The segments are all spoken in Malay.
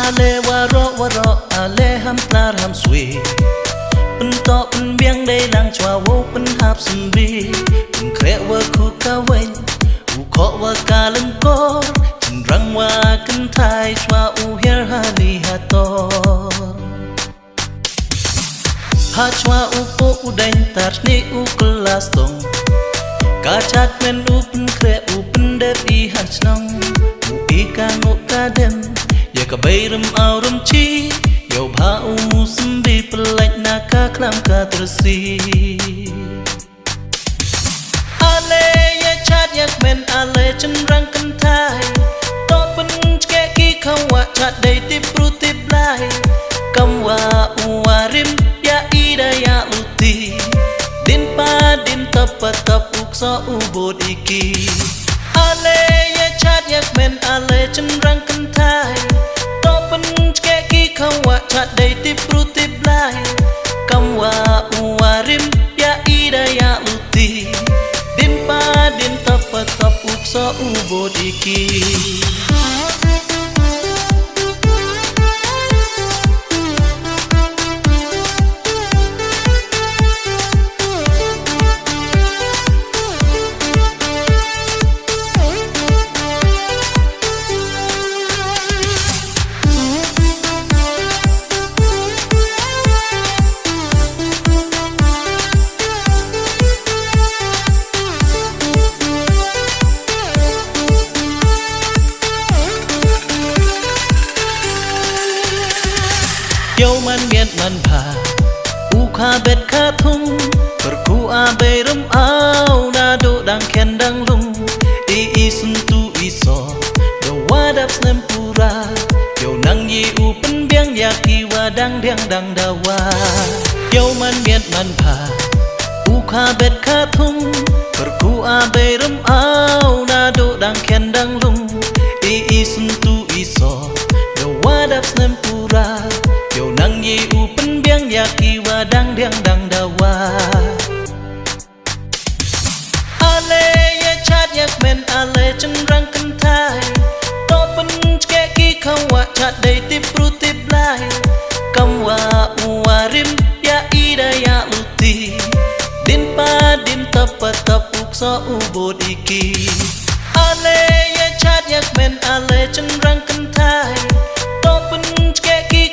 Ale waro ale ham tlar ham sui pen to pen biang dei lang chwa wo pen hap sumbi pen kre wa ku ka wen u ko wa ka leng ko chin rang wa kan thai chwa u her ha li ha to ha chwa u po u dain tar ni u kelas tong ka chat men u pen kre u pen de pi han snong u pi ka ngo ka dem ya ka bayram aurum chi yo bha u musbi pelak naka klam ka tersi ale ya chat yak men ale cenderang kentai to pen ke ki kawa chat dei tip ru tip lai kamwa uarim ya ida ya uti din pa din tap ukso ubod iki ale ya chat yak men ale cenderang kentai kawa chat dei tip ru tip lai kamwa uarim ya ida ya uti din pa din tap ukso ubod iki Yo man miet man pa u kha bet kha thum berku a berum au na do dang ken dang lum i sun tu i so do wadap snem pura yo nang yi u pen biang ya ki wa dang dawa yo man miet man pa u kha bet kha thum berku a berum au na do dang ken dang lum i sun tu i so do wadap snem pura yo nang yi u pen biang ya ki wa dang dawa ale ya chat yak men ale cenderang kentai to pen ke ki kawa chat dei tip ru tip lai kamwa uarim ya ida ya uti din pa din tap ukso ubod iki ale ya chat yak men ale cenderang kentai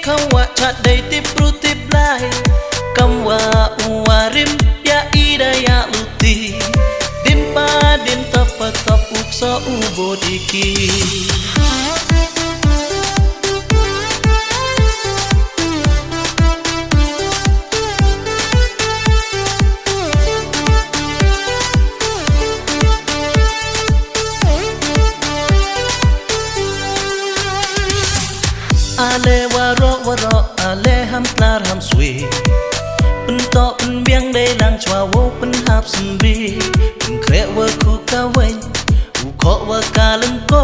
kawa chat dei tip ru tip lai kamwa uarim ya ida ya uti din pa din tap ukso ubod iki ale waro ale ham tlar ham sui pen to pen biang dei lang chwa wo pen hap sumbi pen kre wa ku ka wen u ko wa ka leng ko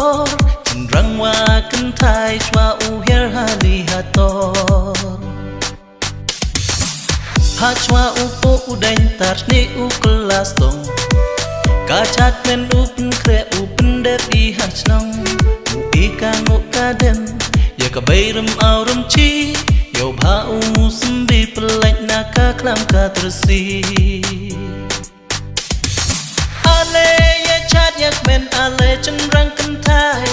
chin rang wa kan thai chwa u her ha li ha to ha chwa u po u dain tar ni u kelas tong ka chat men u pen kre u pen de pi han snong u pi ka ngo ka dem ya ka bayram aurum chi yo bha u musbi pelak naka klam ka tersi ale ya chat yak men ale cenderang kentai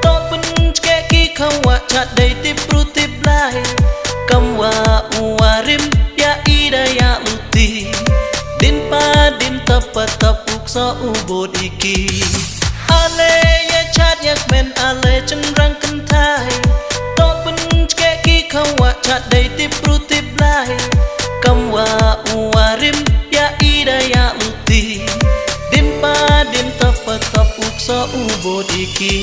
to pen ke ki kawa chat dei tip ru tip lai kamwa uarim ya ida ya uti din pa din tap ukso ubod iki ale ya chat yak men ale cenderang kentai kawa chat dei tip ru tip lai kamwa uarim ya ida ya uti din pa din tap ukso ubod iki